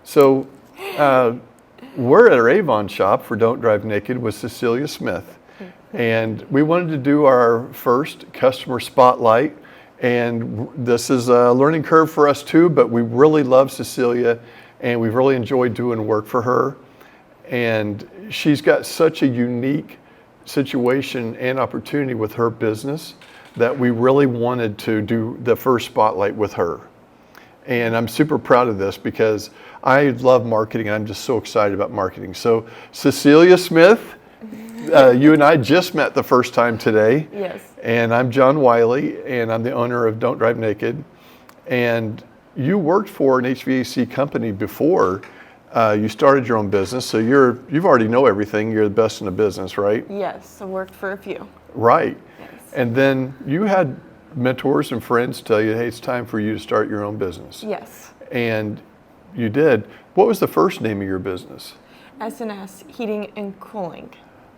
So we're at our Avon shop for Don't Drive Naked with Cecilia Smith. And we wanted to do our first customer spotlight. And this is a learning curve for us too, but we really love Cecilia and we've really enjoyed doing work for her. And she's got such a unique situation and opportunity with her business that we really wanted to do the first spotlight with her. And I'm super proud of this because I love marketing and I'm just so excited about marketing. So Cecilia Smith, you and I just met the first time today. Yes. And I'm John Wiley and I'm the owner of Don't Drive Naked. And you worked for an HVAC company before you started your own business. So you've already know everything. You're the best in the business, right? Yes, I worked for a few. Right. Yes. And then you had mentors and friends tell you, hey, it's time for you to start your own business. Yes. And you did. What was the first name of your business? S&S, Heating and Cooling.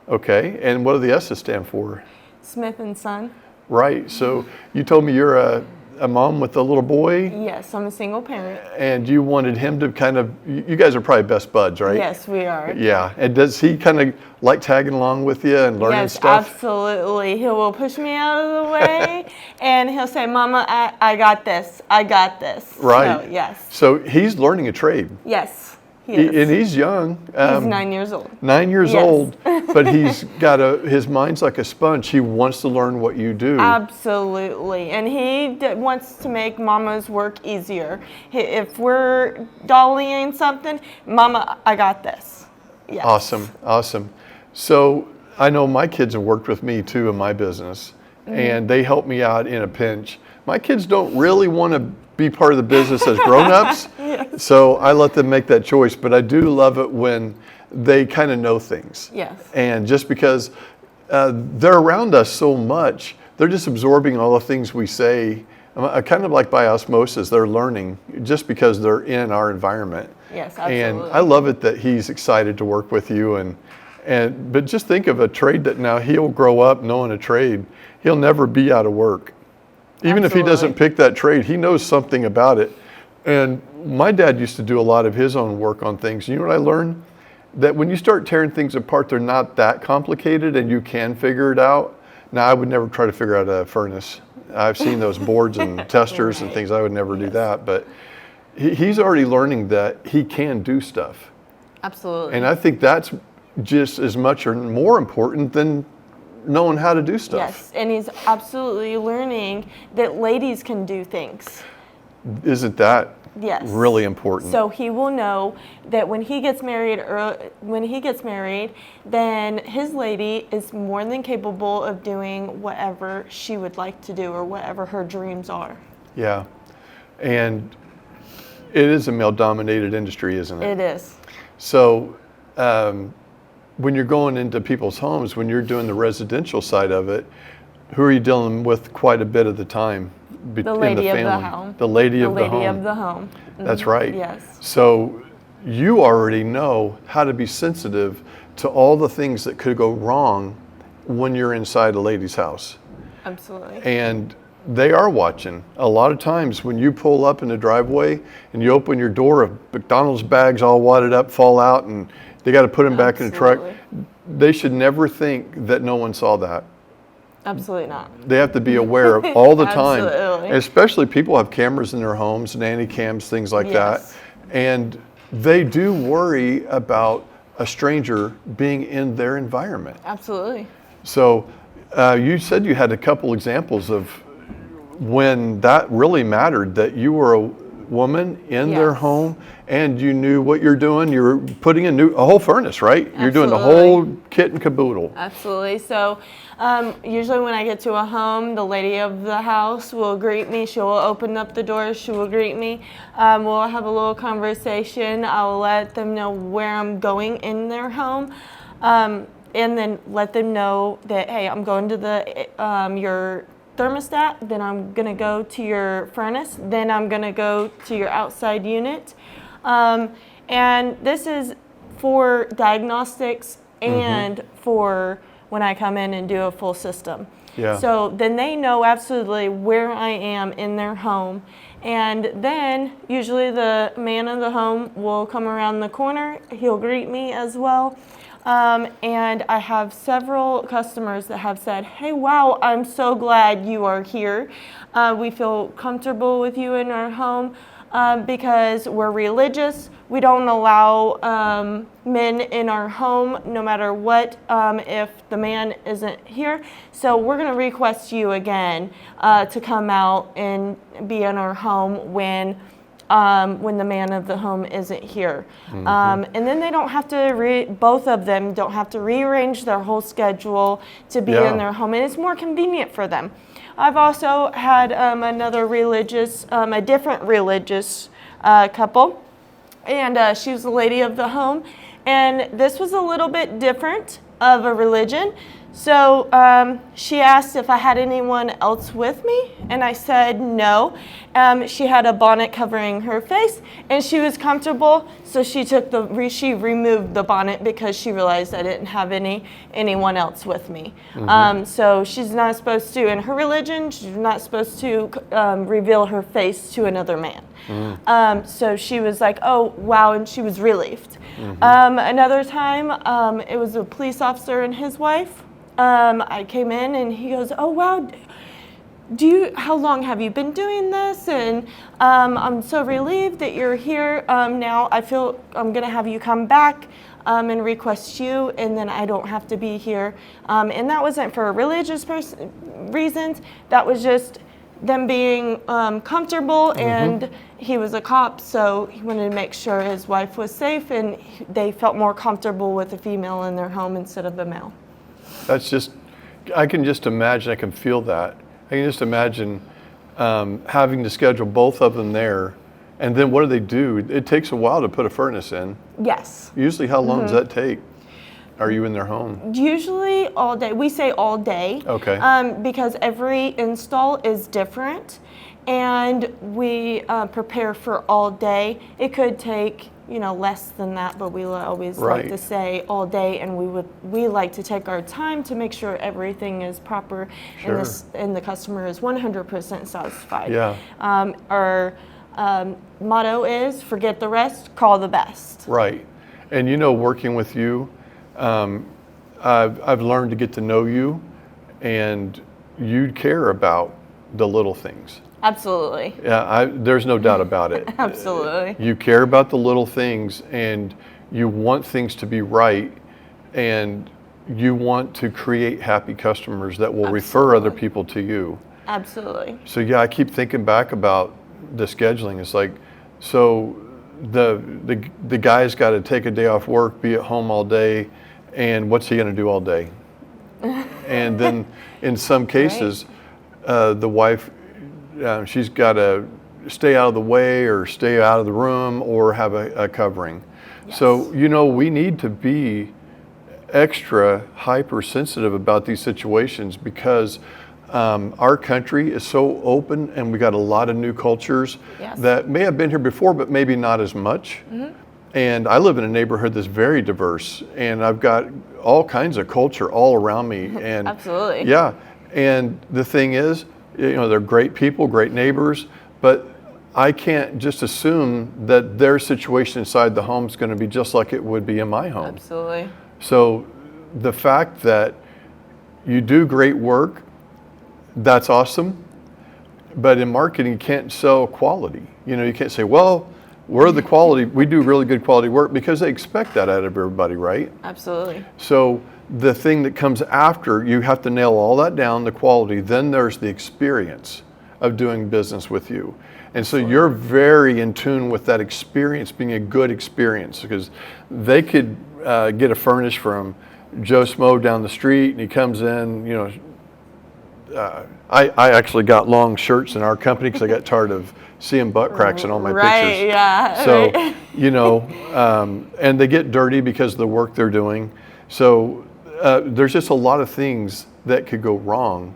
Okay. And what do the S's stand for? Smith and Son. Right. So you told me you're a mom with a little boy. Yes, I'm a single parent. And you wanted him to kind of, you guys are probably best buds, right? Yes, we are. Yeah. And does he kind of like tagging along with you and learning stuff? Yes, absolutely. He will push me out of the way and he'll say, Mama, I got this. I got this. Right. So, yes. So he's learning a trade. Yes, he is. And he's young. He's 9 years old. 9 years Yes. old, but he's got his mind's like a sponge. He wants to learn what you do. Absolutely. And he wants to make Mama's work easier. If we're dollying something, Mama, I got this. Yes. Awesome. So I know my kids have worked with me too in my business, and they help me out in a pinch. My kids don't really want to be part of the business as grown-ups, Yes. so I let them make that choice. But I do love it when they kind of know things. Yes. And just because they're around us so much, they're just absorbing all the things we say, kind of like by osmosis. They're learning just because they're in our environment. Yes, absolutely. And I love it that he's excited to work with you. But just think of a trade that now he'll grow up knowing a trade. He'll never be out of work. Even if he doesn't pick that trade, he knows something about it. And my dad used to do a lot of his own work on things. You know what I learned? That when you start tearing things apart, they're not that complicated and you can figure it out. Now, I would never try to figure out a furnace. I've seen those boards and testers and things. I would never do that. But he's already learning that he can do stuff. Absolutely. And I think that's just as much or more important than knowing how to do stuff. Yes, and he's absolutely learning that ladies can do things. Isn't that Yes. really important? So he will know that when he gets married, then his lady is more than capable of doing whatever she would like to do or whatever her dreams are. Yeah. And it is a male-dominated industry, isn't it? It is. So when you're going into people's homes, when you're doing the residential side of it, who are you dealing with quite a bit of the time The in the lady of family? the home. The lady of The the lady home. of the home. That's right. Yes. So you already know how to be sensitive to all the things that could go wrong when you're inside a lady's house. Absolutely. And they are watching. A lot of times when you pull up in the driveway and you open your door, McDonald's bags all wadded up fall out and they got to put them back in the truck. They should never think that no one saw that. Absolutely not. They have to be aware of all the time. Absolutely. Especially people have cameras in their homes, nanny cams, things like Yes. that. And they do worry about a stranger being in their environment. Absolutely. So you said you had a couple examples of when that really mattered, that you were a woman in their Yes. home and you knew what you're doing. You're putting a whole furnace, right? You're doing the Absolutely. whole kit and caboodle. Absolutely. So usually when I get to a home, the lady of the house will greet me. She will open up the door. She will greet me. We'll have a little conversation. I will let them know where I'm going in their home. And then let them know that, hey, I'm going to your thermostat, then I'm going to go to your furnace, then I'm going to go to your outside unit. And this is for diagnostics and for when I come in and do a full system. Yeah. So then they know absolutely where I am in their home And then usually the man of the home will come around the corner. He'll greet me as well. And I have several customers that have said, hey, wow, I'm so glad you are here. We feel comfortable with you in our home because we're religious. We don't allow men in our home no matter what if the man isn't here. So we're going to request you again to come out and be in our home when the man of the home isn't here. And then they don't have to, both of them don't have to rearrange their whole schedule to be in their home, and it's more convenient for them. I've also had another religious, a different religious couple, and she was the lady of the home, and this was a little bit different of a religion. So she asked if I had anyone else with me, and I said no. She had a bonnet covering her face, and she was comfortable, so she removed the bonnet because she realized I didn't have anyone else with me. So she's not supposed to, in her religion, she's not supposed to reveal her face to another man. So she was like, oh, wow, and she was relieved. Another time, it was a police officer and his wife. I came in and he goes, oh, wow, how long have you been doing this? And I'm so relieved that you're here. Now I feel I'm going to have you come back and request you, and then I don't have to be here. And that wasn't for religious reasons. That was just them being comfortable, and he was a cop, so he wanted to make sure his wife was safe, and they felt more comfortable with a female in their home instead of a male. That's just, I can just imagine, I can feel that. I can just imagine having to schedule both of them there, and then what do they do? It takes a while to put a furnace in. Yes. Usually how long does that take? Are you in their home? Usually all day. We say all day. Okay. Because every install is different, and we prepare for all day. It could take less than that, but we always like to say all day, and we like to take our time to make sure everything is proper and the customer is 100% satisfied. Yeah. Our motto is forget the rest, call the best. Right. And working with you, I've learned to get to know you, and you care about the little things. Absolutely. Yeah, there's no doubt about it. Absolutely. You care about the little things, and you want things to be right, and you want to create happy customers that will refer other people to you. Absolutely. So yeah, I keep thinking back about the scheduling. It's like, so the guy's got to take a day off work, be at home all day, and what's he going to do all day? And then in some cases, the wife, she's got to stay out of the way or stay out of the room or have a covering. Yes. So, we need to be extra hypersensitive about these situations because our country is so open, and we got a lot of new cultures that may have been here before, but maybe not as much. And I live in a neighborhood that's very diverse, and I've got all kinds of culture all around me. And absolutely. Yeah. And the thing is, they're great people, great neighbors, but I can't just assume that their situation inside the home is going to be just like it would be in my home. Absolutely. So the fact that you do great work, that's awesome. But in marketing, you can't sell quality. You can't say, well, we're the quality, we do really good quality work, because they expect that out of everybody, right? Absolutely. So the thing that comes after, you have to nail all that down, the quality, then there's the experience of doing business with you. And so you're very in tune with that experience being a good experience, because they could get a furnace from Joe Smo down the street, and he comes in, I actually got long shirts in our company because I got tired of seeing butt cracks in all my pictures. Yeah. So, and they get dirty because of the work they're doing. So there's just a lot of things that could go wrong.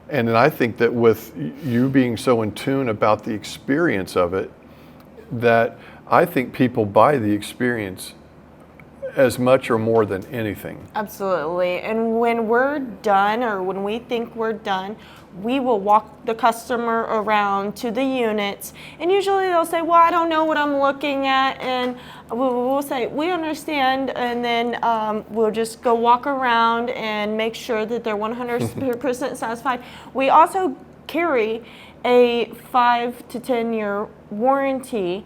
And then I think that with you being so in tune about the experience of it, that I think people buy the experience as much or more than anything. Absolutely. And when we're done, or when we think we're done, we will walk the customer around to the units, and usually they'll say, well, I don't know what I'm looking at, and we'll say, we understand, and then we'll just go walk around and make sure that they're 100% satisfied. We also carry a 5 to 10 year warranty,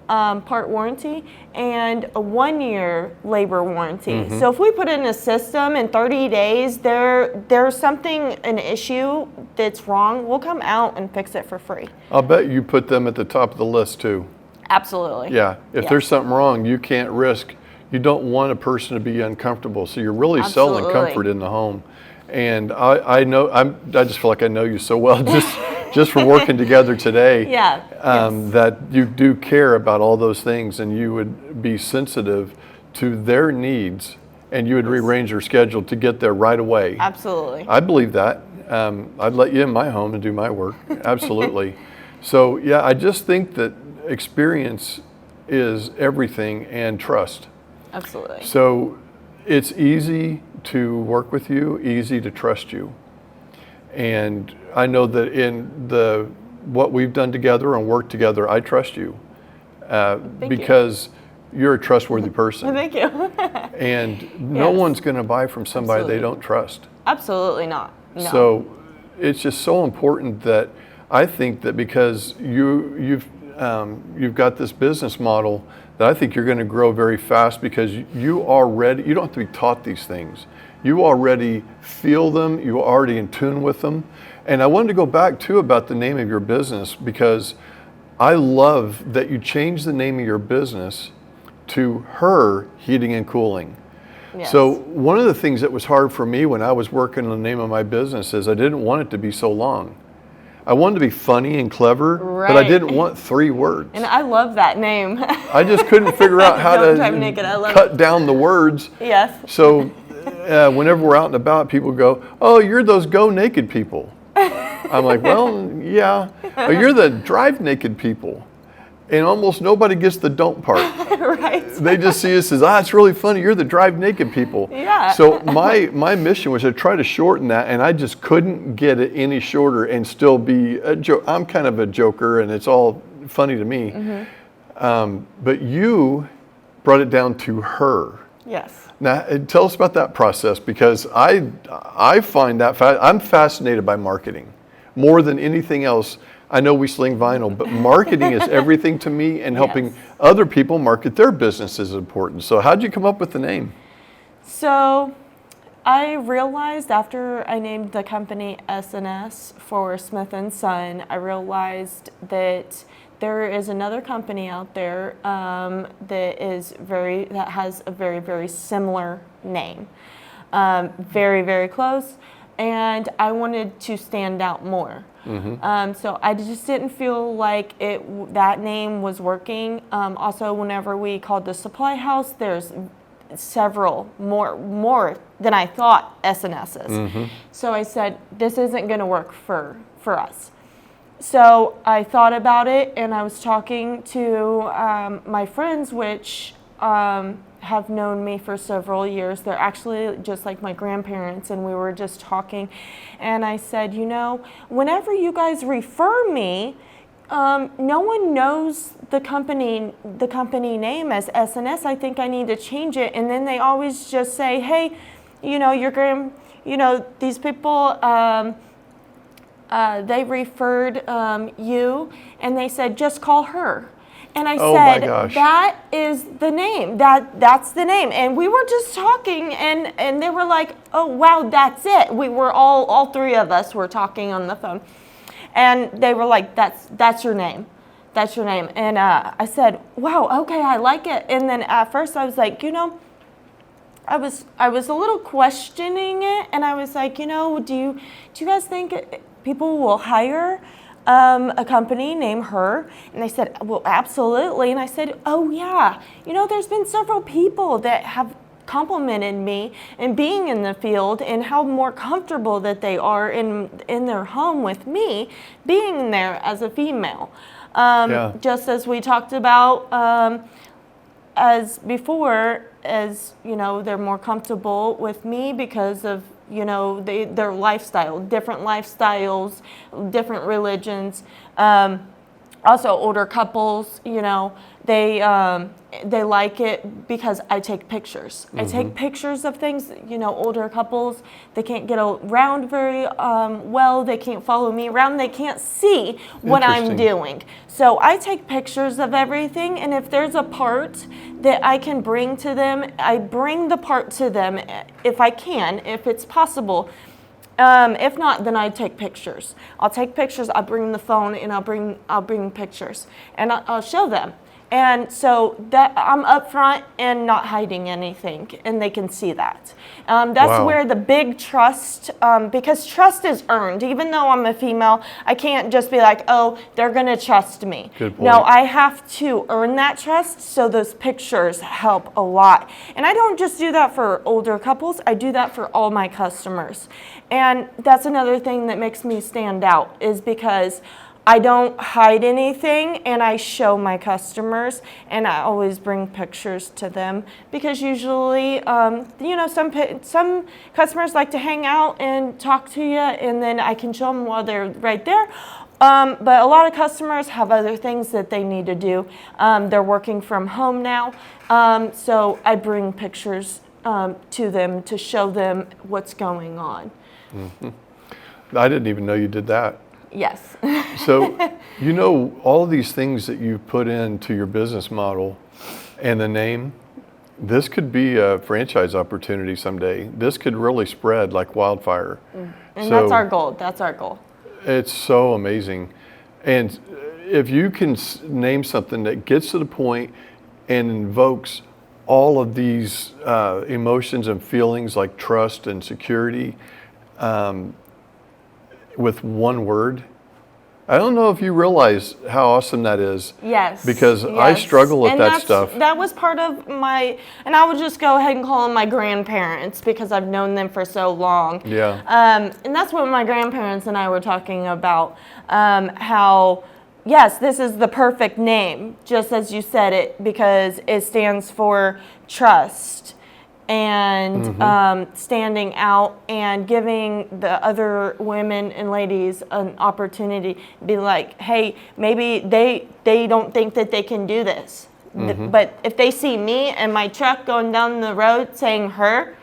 part warranty, and a 1 year labor warranty. So if we put in a system in 30 days, there's something, an issue that's wrong, we'll come out and fix it for free. I'll bet you put them at the top of the list too. Absolutely. Yeah, if there's something wrong, you can't risk, you don't want a person to be uncomfortable, so you're really selling comfort in the home. And I know, I just feel like I know you so well, just from working together today, that you do care about all those things, and you would be sensitive to their needs, and you would rearrange your schedule to get there right away. Absolutely. I believe that. I'd let you in my home and do my work. Absolutely. So yeah, I just think that experience is everything, and trust. Absolutely. So it's easy to work with you, easy to trust you. And I know that in what we've done together and worked together, I trust you because you're a trustworthy person. Thank you. And no one's going to buy from somebody they don't trust. Absolutely not. No. So it's just so important that I think that because you've got this business model that I think you're going to grow very fast, because you don't have to be taught these things. You already feel them, you're already in tune with them. And I wanted to go back too about the name of your business, because I love that you changed the name of your business to Her Heating and Cooling. Yes. So one of the things that was hard for me when I was working on the name of my business is I didn't want it to be so long. I wanted to be funny and clever, but I didn't want 3 words. And I love that name. I just couldn't figure out how to cut down the words. Yes. So whenever we're out and about, people go, oh, you're those Go Naked people. I'm like, well, yeah. Oh, you're the Drive Naked people. And almost nobody gets the don't part. Right. They just see us as, it's really funny, you're the Drive Naked people. Yeah. So my mission was to try to shorten that, and I just couldn't get it any shorter and still be a joke. I'm kind of a joker, and it's all funny to me. But you brought it down to Her. Yes. Now, tell us about that process, because I find that I'm fascinated by marketing more than anything else. I know we sling vinyl, but marketing is everything to me, and helping other people market their business is important. So how'd you come up with the name? So I realized after I named the company S&S for Smith & Son, I realized that there is another company out there that has a very, very similar name. Very, very close. And I wanted to stand out more. So I just didn't feel like that name was working. Also, whenever we called the supply house, there's several more than I thought S&S's. So I said, this isn't going to work for us. So I thought about it, and I was talking to my friends, which have known me for several years. They're actually just like my grandparents, and we were just talking, and I said, whenever you guys refer me, no one knows the company name as S&S. I think I need to change it. And then they always just say, hey, these people, they referred you, and they said, just call Her. And I said, that is the name. That's the name. And we were just talking, and they were like, oh, wow, that's it. We were all 3 of us were talking on the phone. And they were like, that's your name. That's your name. And I said, wow, okay, I like it. And then at first I was like, I was a little questioning it. And I was like, do you guys think people will hire a company named Her? And they said, well, absolutely. And I said, oh yeah, there's been several people that have complimented me and being in the field, and how more comfortable that they are in their home with me being there as a female. Just as we talked about as before, as you know, they're more comfortable with me because of, you know, their lifestyle, different lifestyles, different religions. Also, older couples, you know, they like it because I take pictures. I take pictures of things. You know, older couples, they can't get around very well. They can't follow me around. They can't see what I'm doing. So I take pictures of everything, and if there's a part that I can bring to them, I bring the part to them if I can, if it's possible. If not, then I take pictures. I'll take pictures. I'll bring the phone, and I'll bring pictures, and I'll show them. And so that I'm upfront and not hiding anything, and they can see that. That's where the big trust, because trust is earned. Even though I'm a female, I can't just be like, oh, they're going to trust me. Good point. No, I have to earn that trust, so those pictures help a lot. And I don't just do that for older couples. I do that for all my customers. And that's another thing that makes me stand out, is because I don't hide anything, and I show my customers, and I always bring pictures to them, because usually, you know, some customers like to hang out and talk to you, and then I can show them while they're right there. But a lot of customers have other things that they need to do. They're working from home now, so I bring pictures to them to show them what's going on. I didn't even know you did that. Yes. So, you know, all these things that you put into your business model and the name, this could be a franchise opportunity someday. This could really spread like wildfire. And that's our goal. That's our goal. It's so amazing. And if you can name something that gets to the point and invokes all of these emotions and feelings like trust and security, with one word. I don't know if you realize how awesome that is. Yes. Because I struggle with that stuff. That was part of my, and I would just go ahead and call them my grandparents because I've known them for so long. Yeah. And that's what my grandparents and I were talking about, how, yes, this is the perfect name, just as you said it, because it stands for trust. And standing out and giving the other women and ladies an opportunity, be like, hey, maybe they don't think that they can do this. But if they see me and my truck going down the road saying her,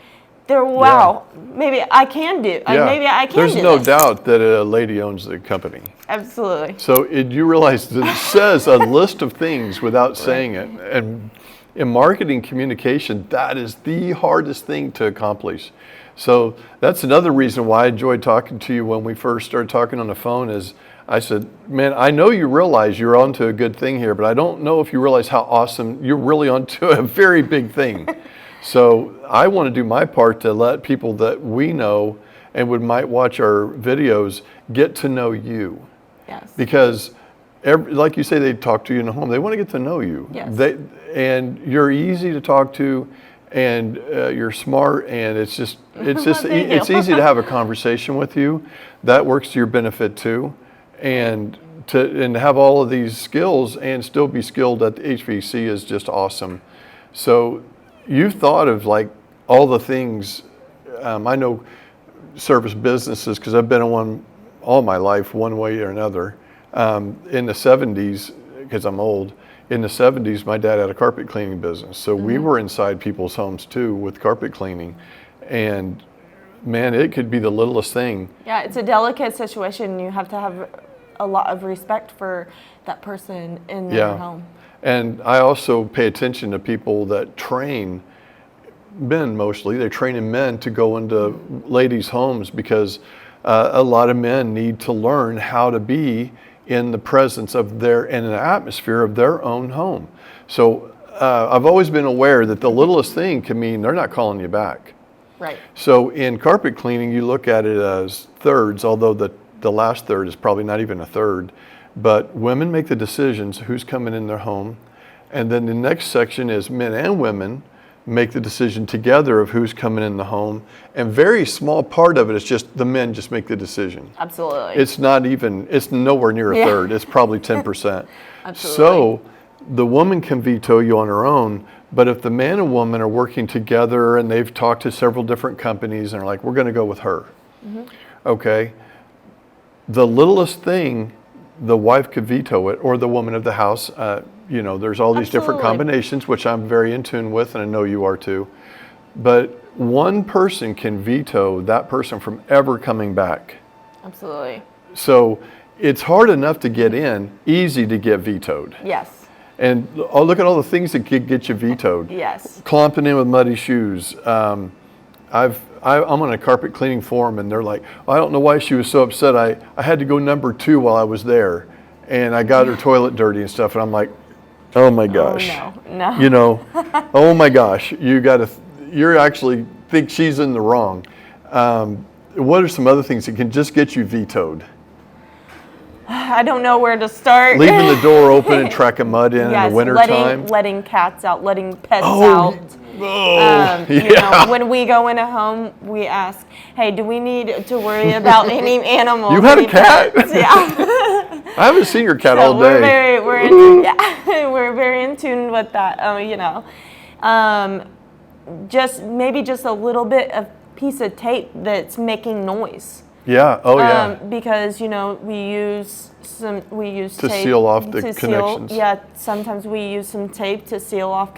they're, wow, maybe I can do. Maybe I can There's do no this. doubt that a lady owns the company. Absolutely. So you realize that it says a list of things without saying it. And in marketing communication, that is the hardest thing to accomplish. So that's another reason why I enjoyed talking to you when we first started talking on the phone. Is I said, man, I know you realize you're onto a good thing here, but I don't know if you realize how awesome you're really onto a very big thing. So I want to do my part to let people that we know and might watch our videos get to know you. Yes. Because like you say, they talk to you in the home. They want to get to know you. Yes. And you're easy to talk to, and you're smart, and it's easy to have a conversation with you. That works to your benefit too, and to have all of these skills and still be skilled at the HVAC is just awesome. So you've thought of like all the things. I know service businesses because I've been in one all my life, one way or another. In the 70s, because I'm old, in the 70s, my dad had a carpet cleaning business. So we were inside people's homes too with carpet cleaning. And man, it could be the littlest thing. Yeah, it's a delicate situation. You have to have a lot of respect for that person in their home. And I also pay attention to people that train men mostly. They're training men to go into ladies' homes because a lot of men need to learn how to be in the presence of in the atmosphere of their own home. So I've always been aware that the littlest thing can mean they're not calling you back. Right. So in carpet cleaning, you look at it as thirds, although the last third is probably not even a third. But women make the decisions who's coming in their home. And then the next section is men and women make the decision together of who's coming in the home. And very small part of it is just the men just make the decision. Absolutely. It's nowhere near a third. It's probably 10%. Absolutely. So the woman can veto you on her own, But if the man and woman are working together and they've talked to several different companies and are like, we're going to go with her. Okay. The littlest thing, the wife could veto it, or the woman of the house. There's all these different Absolutely. combinations, which I'm very in tune with, and I know you are too. But one person can veto that person from ever coming back. Absolutely. So it's hard enough to get in, easy to get vetoed. Yes. And look at all the things that could get you vetoed. Yes. Clomping in with muddy shoes. I'm on a carpet cleaning forum, and they're like, I don't know why she was so upset. I had to go number 2 while I was there, and I got her toilet dirty and stuff. And I'm like, oh my gosh. Oh, no. Oh my gosh. You actually think she's in the wrong. What are some other things that can just get you vetoed? I don't know where to start. Leaving the door open and tracking mud in the wintertime. Letting cats out, letting pets out. When we go in a home, we ask, hey, do we need to worry about any animals? You had a cat? Pets? Yeah. I haven't seen your cat all day. We're very in tune with that. Just a little bit of piece of tape that's making noise. Yeah. Oh yeah. Because we use to tape seal off the connections. Sometimes we use some tape to seal off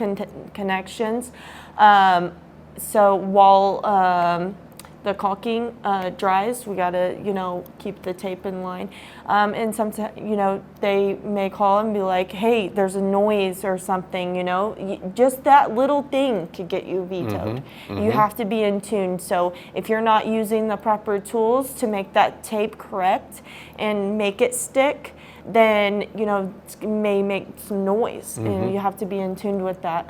connections. So while the caulking dries, we gotta keep the tape in line. And sometimes they may call and be like, hey, there's a noise or something. Just that little thing could get you vetoed. You have to be in tune. So if you're not using the proper tools to make that tape correct and make it stick, then it may make some noise, and you have to be in tune with that.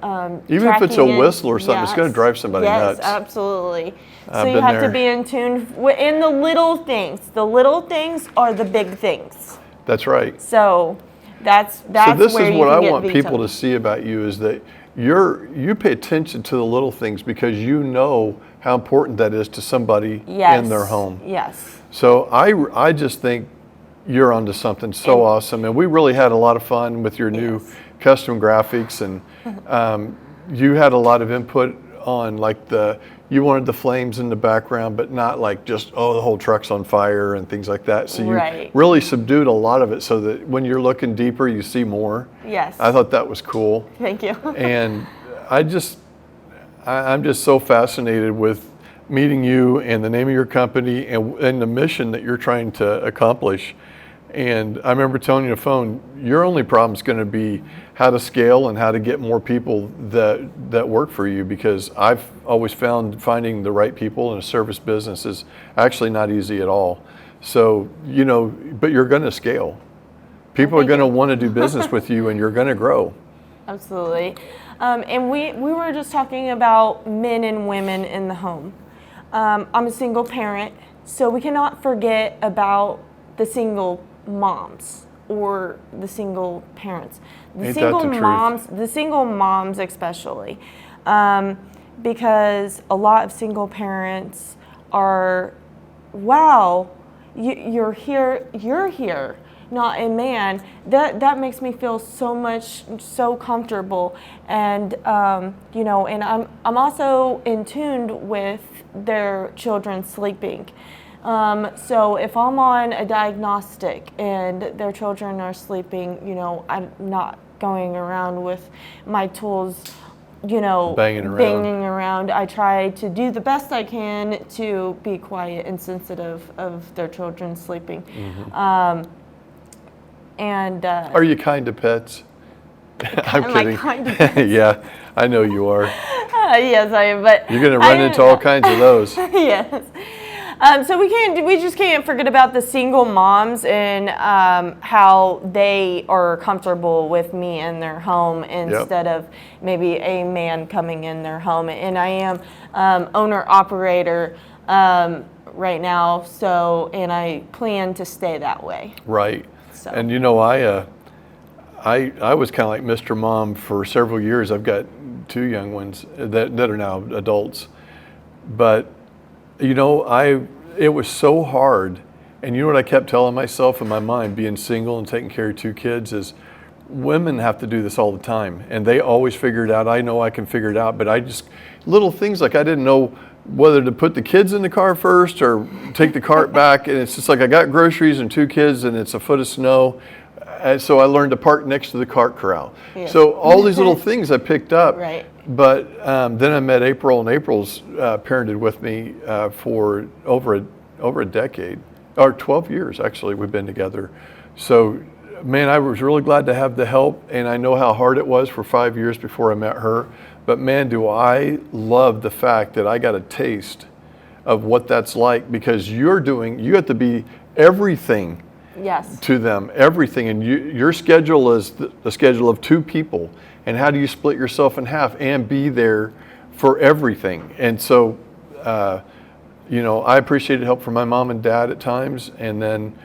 Even if it's a whistle or something, it's going to drive somebody nuts. Yes, absolutely. So you have to be in tune in the little things. The little things are the big things. That's right. So that's so this where is you what can I get want vetoed. people to see about you is that you pay attention to the little things because you know how important that is to somebody in their home. Yes. So I just think you're onto something so awesome, and we really had a lot of fun with your new custom graphics, and you had a lot of input on you wanted the flames in the background, but not like just the whole truck's on fire and things like that. So you really subdued a lot of it so that when you're looking deeper, you see more. Yes. I thought that was cool. Thank you. And I'm just so fascinated with meeting you and the name of your company and the mission that you're trying to accomplish. And I remember telling you on the phone, your only problem is going to be how to scale and how to get more people that work for you, because I've always found finding the right people in a service business is actually not easy at all. So, but you're going to scale. People are going to want to do business with you, and you're going to grow. Absolutely. And we were just talking about men and women in the home. I'm a single parent, so we cannot forget about the single moms or the single parents. The single moms especially. Because a lot of single parents are, wow, you're here, not a man. That makes me feel so comfortable, and and I'm also in tune with their children sleeping. So if I'm on a diagnostic and their children are sleeping, I'm not going around with my tools, banging around. I try to do the best I can to be quiet and sensitive of their children sleeping. Are you kind to pets? I'm kidding. I kind of pets? Yeah, I know you are. Yes, I am. But you're going to run into all kinds of those. Yes. So we just can't forget about the single moms and how they are comfortable with me in their home instead of maybe a man coming in their home. And I am owner operator right now, and I plan to stay that way. Right. So. And I was kind of like Mr. Mom for several years. I've got 2 young ones that are now adults, but it was so hard. And you know what I kept telling myself in my mind, being single and taking care of 2 kids, is women have to do this all the time, and they always figure it out. I know I can figure it out, but little things like I didn't know whether to put the kids in the car first or take the cart back, and it's just like I got groceries and 2 kids and it's a foot of snow. And so I learned to park next to the cart corral. Yeah. So all these little things I picked up. Right. But then I met April, and April's parented with me for over a decade, or 12 years actually we've been together. So man, I was really glad to have the help, and I know how hard it was for 5 years before I met her. But man, do I love the fact that I got a taste of what that's like, because you have to be everything. Yes. To them, everything, and your schedule is the schedule of 2 people, and how do you split yourself in half and be there for everything? And so, I appreciated help from my mom and dad at times, and then,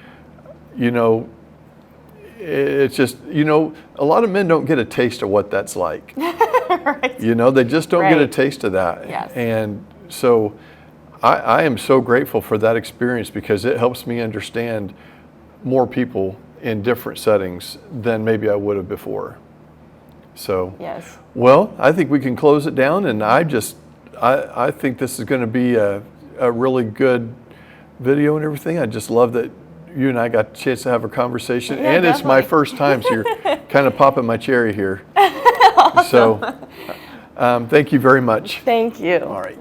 it's just, a lot of men don't get a taste of what that's like. Right. They just don't get a Right. taste of that. Yes. And so I am so grateful for that experience, because it helps me understand more people in different settings than maybe I would have before. So, Yes. well, I think we can close it down, and I think this is going to be a really good video and everything. I just love that you and I got a chance to have a conversation, Yeah, and it's my definitely. first time, so you're kind of popping my cherry here. So, thank you very much. Thank you. All right.